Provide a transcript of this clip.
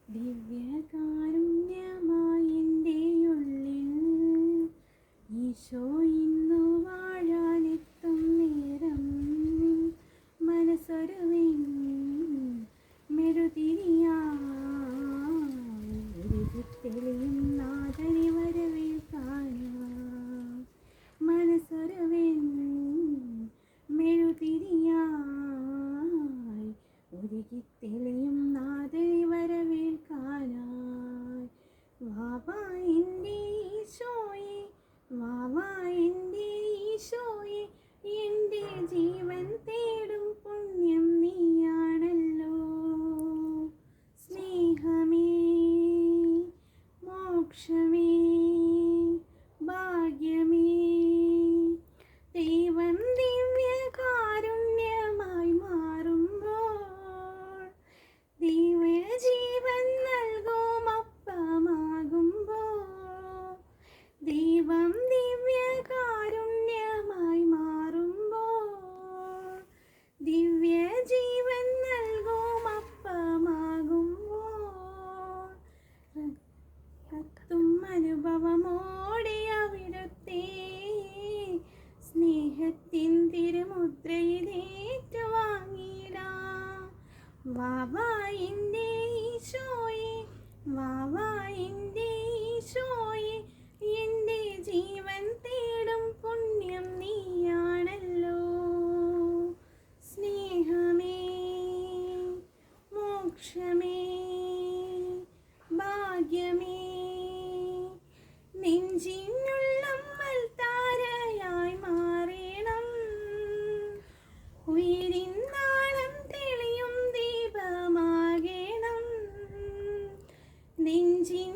ദിവ്യകാരുണ്യമായെൻ്റെ ഉള്ളിൽ ഈശോ ഇന്നു വാഴാനെത്തും നേരം മനസ്സൊരുവിൻ മെഴുതിരിയായി തെളിയും നാഥനെ വരവേൽക്കാനായി മനസ്സൊരുവിൻ മെഴുതിരിയായി ഒരുകിത്തെളിയും നാഥനെ വരവേൽക്കാനായി വാവാ എൻ്റെ ഈശോയെ വാവാ എൻ്റെ ഈശോയെ എൻ്റെ ജീവൻ തേടും പുണ്യം നീയാണല്ലോ സ്നേഹമേ മോക്ഷമേ ഭാഗ്യമേ ദൈവം ദിവ്യകാരുണ്യമായി മാറുമ്പോൾ ദിവ്യജീവൻ നൽകും അപ്പമാകുമ്പോൾ ദൈവം ദിവ്യകാരുണ്യമായി മാറുമ്പോൾ ദിവ്യജീവൻ നൽകും അപ്പമാകുമ്പോൾ കത്തും അനുഭവമോടെ അവിടുത്തെ സ്നേഹത്തിൻ തിരുമുദ്രയിലേറ്റുവാങ്ങിടാം വാവാ എൻ്റെ ഈശോയെ വാവാ എൻ്റെ ഈശോയെ എൻ്റെ ജീവൻ തേടും പുണ്യം നീയാണല്ലോ സ്നേഹമേ മോക്ഷമേ ഭാഗ്യമേ നെഞ്ചിനുള്ളം താരയായി മാറണം ഉയരിൻ നാളം തെളിയും ദീപമാകണം നെഞ്ചിൻ